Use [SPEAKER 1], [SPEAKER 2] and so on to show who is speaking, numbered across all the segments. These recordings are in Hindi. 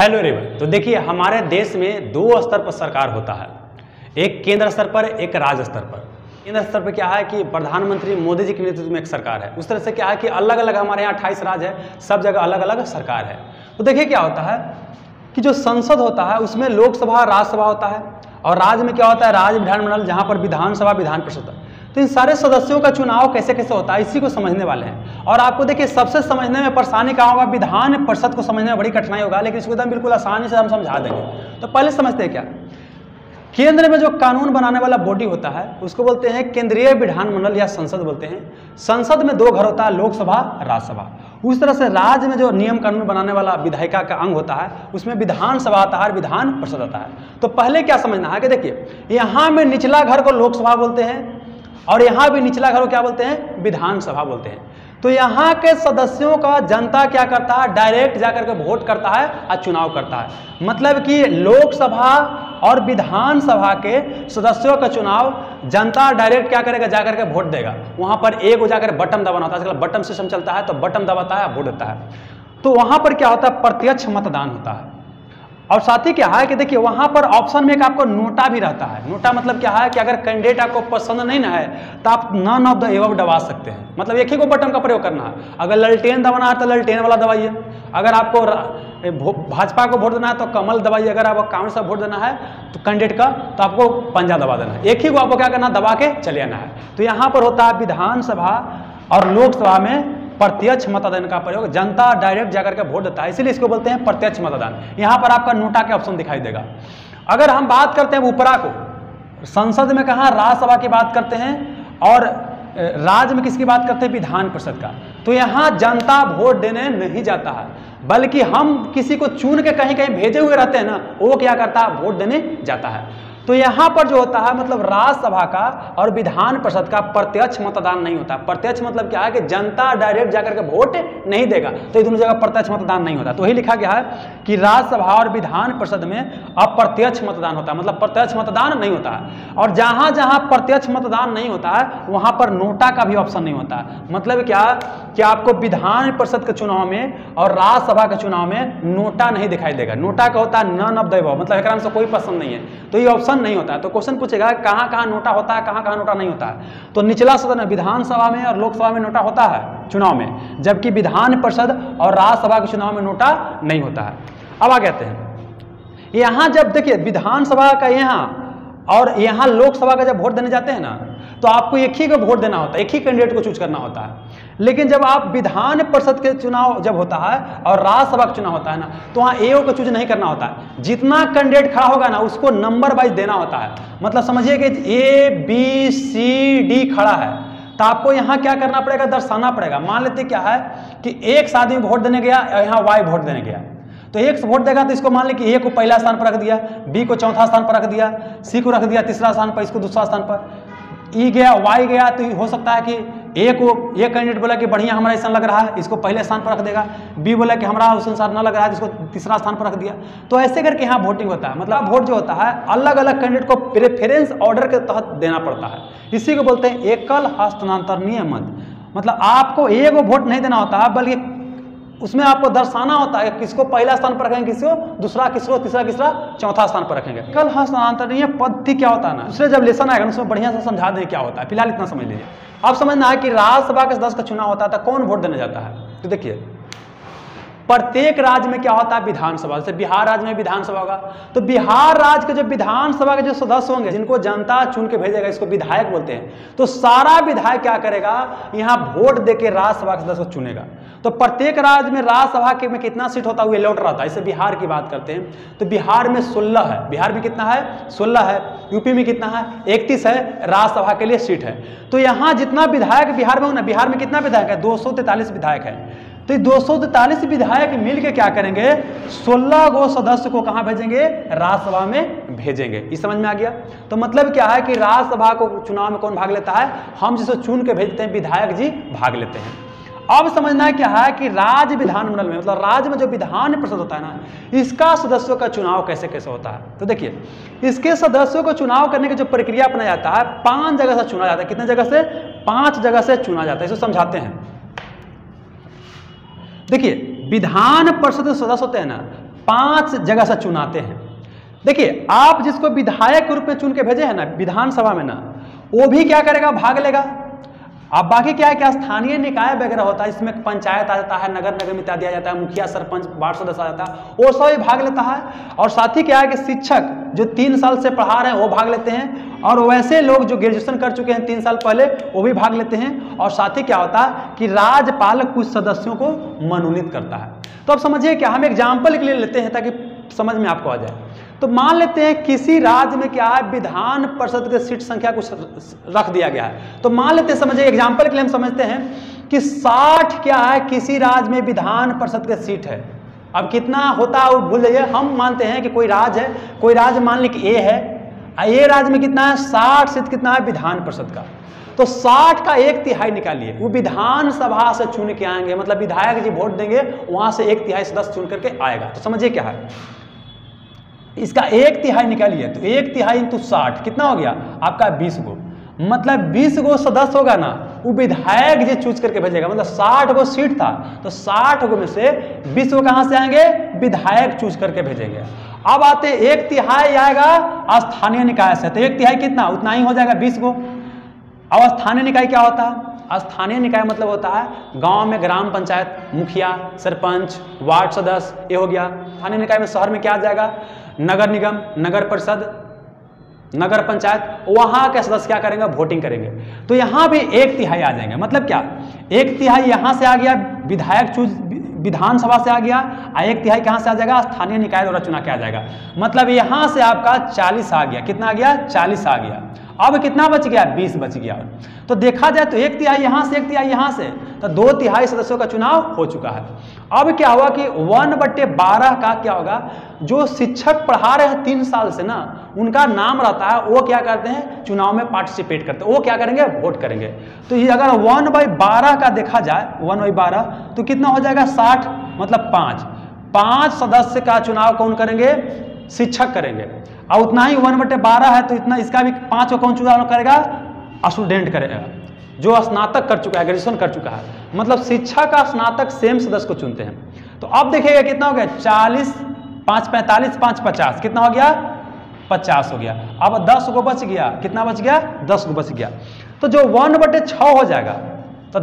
[SPEAKER 1] Hello everyone. तो देखिए, हमारे देश में दो स्तर पर सरकार होता है, एक केंद्र स्तर पर, एक राज्य स्तर पर। केंद्र स्तर पर क्या है कि प्रधानमंत्री मोदी जी के नेतृत्व में एक सरकार है। उस तरह से क्या है कि अलग अलग हमारे यहाँ 28 राज्य है, सब जगह अलग अलग सरकार है। तो देखिए क्या होता है कि जो संसद होता है उसमें लोकसभा राज्यसभा होता है, और राज्य में क्या होता है राज्य विधानमंडल, जहाँ पर विधानसभा विधान परिषद। तो इन सारे सदस्यों का चुनाव कैसे कैसे होता है इसी को समझने वाले हैं। और आपको देखिए सबसे समझने में परेशानी क्या होगा, विधान परिषद को समझने में बड़ी कठिनाई होगा, लेकिन इसको एकदम बिल्कुल आसानी से हम समझा देंगे। तो पहले समझते हैं क्या, केंद्र में जो कानून बनाने वाला बॉडी होता है उसको बोलते हैं केंद्रीय विधानमंडल या संसद बोलते हैं। संसद में दो घर होता है, लोकसभा राज्यसभा। उस तरह से राज्य में जो नियम कानून बनाने वाला विधायिका का अंग होता है उसमें विधानसभा आता है, विधान परिषद आता है। तो पहले क्या समझना है कि देखिए, यहाँ में निचला घर को लोकसभा बोलते हैं और यहाँ भी निचला घर को क्या बोलते हैं, विधानसभा बोलते हैं। तो यहाँ के सदस्यों का जनता क्या करता है, डायरेक्ट जाकर के वोट करता है और चुनाव करता है। मतलब कि लोकसभा और विधानसभा के सदस्यों का चुनाव जनता डायरेक्ट क्या करेगा, जाकर के वोट देगा। वहाँ पर एक जाकर बटन दबाना होता है, आजकल बटन सिस्टम चलता है, तो बटन दबाता है, वोट देता है। तो वहाँ पर क्या होता है, प्रत्यक्ष मतदान होता है। और साथ ही क्या है कि देखिए वहाँ पर ऑप्शन में एक आपको नोटा भी रहता है। नोटा मतलब क्या है कि अगर कैंडिडेट आपको पसंद नहीं ना है तो आप नन ऑफ द एबव दबा सकते हैं। मतलब एक ही को बटन का प्रयोग करना है। अगर ललटेन दबाना है तो ललटेन वाला दबाइए, अगर आपको भाजपा को वोट देना है तो कमल दबाइए, अगर आपको कांग्रेस का वोट देना है तो कैंडिडेट का तो आपको पंजा दबा देना है। एक ही को आपको क्या करना है, दबा के चले आना है। तो यहाँ पर होता है विधानसभा और लोकसभा में प्रत्यक्ष मतदान का प्रयोग, जनता डायरेक्ट जाकर के वोट देता है, इसीलिए इसको बोलते हैं प्रत्यक्ष मतदान। यहाँ पर आपका नोटा के ऑप्शन दिखाई देगा। अगर हम बात करते हैं ऊपरा को, संसद में कहा राज्यसभा की बात करते हैं और राज्य में किसकी बात करते हैं, विधान परिषद का। तो यहाँ जनता वोट देने नहीं जाता है, बल्कि हम किसी को चुन के कहीं कहीं भेजे हुए रहते हैं ना, वो क्या करता है, वोट देने जाता है। तो यहाँ पर जो होता है मतलब राज्यसभा का और विधान परिषद का प्रत्यक्ष मतदान नहीं होता। प्रत्यक्ष मतलब क्या है कि जनता डायरेक्ट जाकर के वोट नहीं देगा, तो ये दोनों जगह प्रत्यक्ष मतदान नहीं होता। तो वही लिखा गया है कि राज्यसभा और विधान परिषद में अप्रत्यक्ष मतदान होता है, मतलब प्रत्यक्ष मतदान नहीं होता है। और जहाँ जहाँ प्रत्यक्ष मतदान नहीं होता है वहाँ पर नोटा का भी ऑप्शन नहीं होता है। मतलब क्या कि आपको विधान परिषद के चुनाव में और राज्यसभा के चुनाव में नोटा नहीं दिखाई देगा। नोटा का होता है नन ऑफ द अबव, मतलब एक से कोई पसंद नहीं है, तो ये ऑप्शन नहीं होता है। तो क्वेश्चन पूछेगा कहां कहां नोटा होता है, कहां कहां नोटा नहीं होता है। तो निचला सदन में विधानसभा में और लोकसभा में नोटा होता है चुनाव में, जबकि विधान परिषद और राज्यसभा के चुनाव में नोटा नहीं होता है। अब आगे आते हैं, यहां जब देखिए विधानसभा का यहाँ और यहाँ लोकसभा का जब वोट देने जाते हैं ना, तो आपको एक ही को वोट देना होता है, एक ही कैंडिडेट को चूज करना होता है। लेकिन जब आप विधान परिषद के चुनाव जब होता है और राज्यसभा का चुनाव होता है ना, तो वहाँ एओ को चूज नहीं करना होता है। जितना कैंडिडेट खड़ा होगा ना उसको नंबर वाइज देना होता है। मतलब समझिए कि ए बी सी डी खड़ा है, तो आपको यहाँ क्या करना पड़ेगा, दर्शाना पड़ेगा। मान लेते क्या है कि एक आदमी वोट देने गया और यहाँ वाई वोट देने गया, तो एक वोट देगा तो इसको मान ले कि ए को पहला स्थान पर रख दिया, बी को चौथा स्थान पर रख दिया, सी को रख दिया तीसरा स्थान पर, इसको दूसरा स्थान पर, ई गया वाई गया। तो हो सकता है कि ए को ये कैंडिडेट बोला कि बढ़िया हमारा ऐसा लग रहा है, इसको पहले स्थान पर रख देगा, बी बोला कि हमारा उस अनुसार न लग रहा है, इसको तीसरा स्थान पर रख दिया। तो ऐसे करके यहाँ वोटिंग होता है। मतलब वोट जो होता है अलग अलग कैंडिडेट को प्रेफरेंस ऑर्डर के तहत देना पड़ता है। इसी को बोलते हैं एकल हस्तांतरणीय मत। मतलब आपको ए को वोट नहीं देना होता है, बल्कि उसमें आपको दर्शाना होता है किसको पहला स्थान पर रखेंगे, किसको दूसरा, किसको तीसरा, किसरा चौथा स्थान पर रखेंगे। कल हस्तांतरणीय पद्धति क्या होता है ना, दूसरे जब लेसन आएगा उसमें बढ़िया से समझा दें क्या होता है। फिलहाल इतना समझ लीजिए। अब समझना है कि राज्यसभा के सदस्य का चुनाव होता है तो कौन वोट देने जाता है। तो देखिए प्रत्येक राज्य में क्या होता है, विधानसभा। जैसे बिहार राज्य में विधानसभा होगा, तो बिहार राज्य के जो विधानसभा के जो सदस्य होंगे जिनको जनता चुन के भेजेगा, इसको विधायक बोलते हैं। तो सारा विधायक क्या करेगा, यहाँ वोट देके राज्यसभा के सदस्य को चुनेगा। तो प्रत्येक राज्य में राज्यसभा के में कितना सीट होता है, वो अलॉट रहता है। जैसे बिहार की बात करते हैं तो बिहार में 16 है। बिहार में कितना है, 16 है। यूपी में कितना है, 31 है राज्यसभा के लिए सीट है। तो यहाँ जितना विधायक बिहार में हो ना, बिहार में कितना विधायक है, 243 विधायक है। तो 243 विधायक मिलकर क्या करेंगे, 16 गो सदस्य को कहां भेजेंगे, राज्यसभा में भेजेंगे। इस समझ में आ गया। तो मतलब क्या है कि राज्यसभा को चुनाव में कौन भाग लेता है, हम जिसे चुन के भेजते हैं विधायक जी भाग लेते हैं। अब समझना है क्या है कि राज्य विधानमंडल में, मतलब राज्य में जो विधान परिषद होता है ना, इसका सदस्यों का चुनाव कैसे कैसे होता है। तो देखिए इसके सदस्यों को चुनाव करने की जो प्रक्रिया अपनाया जाता है, 5 जगह से चुना जाता है। कितने जगह से, 5 जगह से चुना जाता है। इसे समझाते हैं। देखिए विधान परिषद के सदस्य होते हैं ना, 5 जगह से चुनाते हैं। देखिए, आप जिसको विधायक के रूप में चुन के भेजे हैं ना विधानसभा में ना, वो भी क्या करेगा, भाग लेगा। अब बाकी क्या है कि स्थानीय निकाय वगैरह होता है, इसमें पंचायत आ जाता है, नगर निगम दिया जाता है, मुखिया सरपंच वार्ड सदस्य आ जाता है, वो सब भाग लेता है। और साथ ही क्या है कि शिक्षक जो 3 साल से पढ़ा रहे हैं वो भाग लेते हैं, और वैसे लोग जो ग्रेजुएशन कर चुके हैं 3 साल पहले वो भी भाग लेते हैं। और साथ ही क्या होता है कि राज्यपाल कुछ सदस्यों को मनोनीत करता है। तो अब समझिए क्या, हम एग्जाम्पल के लिए लेते हैं ताकि समझ में आपको आ जाए। तो मान लेते हैं किसी राज्य में क्या है, विधान परिषद के सीट संख्या कुछ रख दिया गया है। तो मान लेते हैं, समझिए एग्जाम्पल के लिए हम समझते हैं कि 60 क्या है, किसी राज्य में विधान परिषद के सीट है। अब कितना होता है वो भूल जाइए, हम मानते हैं कि कोई राज्य है, कोई राज्य मान ली कि ए है, ए राज्य में कितना है, 60 सीट कितना है विधान परिषद का। तो 60 का 1/3 निकालिए, वो विधानसभा से चुन के आएंगे, मतलब विधायक जी वोट देंगे, वहां से 1/3 सदस्य चुन करके आएगा। तो समझिए क्या है, इसका 1/3 निकालिए, तो 1/3 इंटू 60 कितना हो गया आपका 20 गो। मतलब 20 गो सदस्य होगा ना, वो विधायक जी चूज करके भेजेगा। मतलब 60 गो सीट था, तो 60 गो में से 20 गो कहां से आएंगे, विधायक चूज करके भेजेंगे। अब आते 1/3 आएगा स्थानीय निकाय से, तो 1/3 कितना, उतना ही हो जाएगा 20 गो। अब स्थानीय निकाय क्या होता है, स्थानीय निकाय मतलब होता है गांव में ग्राम पंचायत, मुखिया, सरपंच, वार्ड सदस्य, ये हो गया। स्थानीय निकाय में शहर में क्या आ जाएगा, नगर निगम, नगर परिषद, नगर पंचायत, वहां के सदस्य क्या करेंगे, वोटिंग करेंगे। तो यहां भी 1/3 आ जाएंगे। मतलब क्या, 1/3 यहां से आ गया, विधायक चूज विधानसभा से आ गया, और 1/3 कहां से आ जाएगा, स्थानीय निकाय द्वारा चुना के आ जाएगा। मतलब यहां से आपका 40 आ गया। कितना आ गया, 40 आ गया। अब कितना बच गया, 20 बच गया। तो देखा जाए तो 1/3 यहां से, 1/3 यहां से, तो 2/3 सदस्यों का चुनाव हो चुका है। अब क्या हुआ कि 1/12 का क्या होगा, जो शिक्षक पढ़ा रहे हैं 3 साल से ना, उनका नाम रहता है, वो क्या करते हैं, चुनाव में पार्टिसिपेट करते हैं, वो क्या करेंगे, वोट करेंगे। तो ये अगर 1/12 का देखा जाए, 1/12 तो कितना हो जाएगा, 60, मतलब 5 सदस्य का चुनाव कौन करेंगे, शिक्षक करेंगे। और उतना ही 1/12 है, तो इतना इसका भी 5 को कौन चुनाव करेगा, स्टूडेंट करेगा, जो स्नातक कर चुका है, ग्रेजुएशन कर चुका है। मतलब शिक्षा का स्नातक सेम सदस्य को चुनते हैं। तो अब देखिएगा कितना हो गया, 40, 5 45, 5 50, कितना हो गया, 50 हो गया। अब 10 गो बच गया, कितना बच गया, 10 गो बच गया। तो जो 1/6 हो जाएगा, तो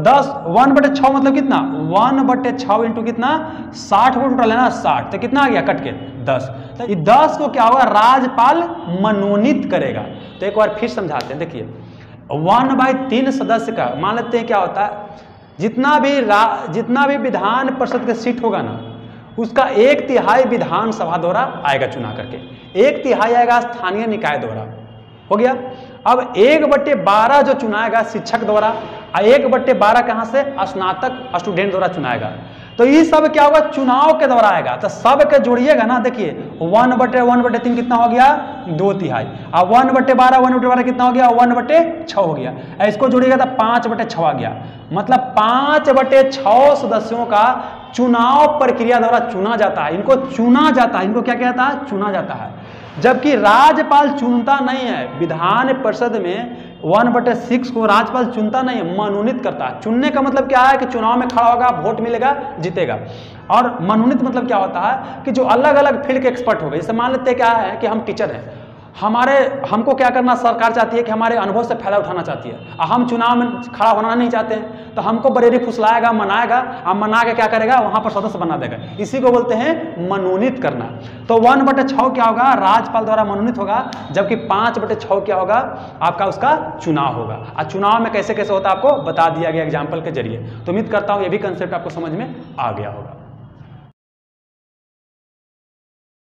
[SPEAKER 1] 1/6 मतलब कितना, 1/6 इंटू कितना, 60 को टोटल है ना, 60, तो कितना आ गया कट के 10। तो 10 को क्या होगा, राज्यपाल मनोनीत करेगा। तो एक बार फिर समझाते हैं, देखिए 1/3 सदस्य का मान लेते हैं क्या होता है, जितना भी विधान परिषद के सीट होगा ना, उसका 1/3 विधानसभा द्वारा आएगा चुना करके, 1/3 आएगा स्थानीय निकाय द्वारा, हो गया। अब 1/12 जो चुनाएगा शिक्षक द्वारा, और 1/12 कहां से, स्नातक स्टूडेंट द्वारा चुनाएगा। तो ये सब क्या होगा, चुनाव के द्वारा आएगा। तो सब के जोड़िएगा ना, देखिए 1/3 कितना हो गया, 2/3, और 1/12 कितना हो गया, 1/6 हो गया। इसको जोड़िएगा तो 5/6 आ गया। मतलब 5/6 सदस्यों का चुनाव प्रक्रिया द्वारा चुना जाता है। इनको चुना जाता है, इनको क्या कहता है, चुना जाता है। जबकि राज्यपाल चुनता नहीं है। विधान परिषद में 1/6 को राज्यपाल चुनता नहीं है, मनोनीत करता है। चुनने का मतलब क्या है कि चुनाव में खड़ा होगा, वोट मिलेगा, जीतेगा। और मनोनीत मतलब क्या होता है कि जो अलग अलग फील्ड के एक्सपर्ट हो गए। जैसे मान लेते हैं क्या है कि हम टीचर हैं, हमको क्या करना, सरकार चाहती है कि हमारे अनुभव से फायदा उठाना चाहती है, और हम चुनाव में खड़ा होना नहीं चाहते हैं। तो हमको बरेली फुसलाएगा, मनाएगा, और मना के क्या करेगा, वहां पर सदस्य बना देगा। इसी को बोलते हैं मनोनीत करना। तो 1/6 क्या होगा, राज्यपाल द्वारा मनोनीत होगा। जबकि 5/6 क्या होगा, आपका उसका चुनाव होगा। और चुनाव में कैसे कैसे होता है आपको बता दिया गया एग्जाम्पल के जरिए। तो उम्मीद करता हूं ये भी कंसेप्ट आपको समझ में आ गया होगा।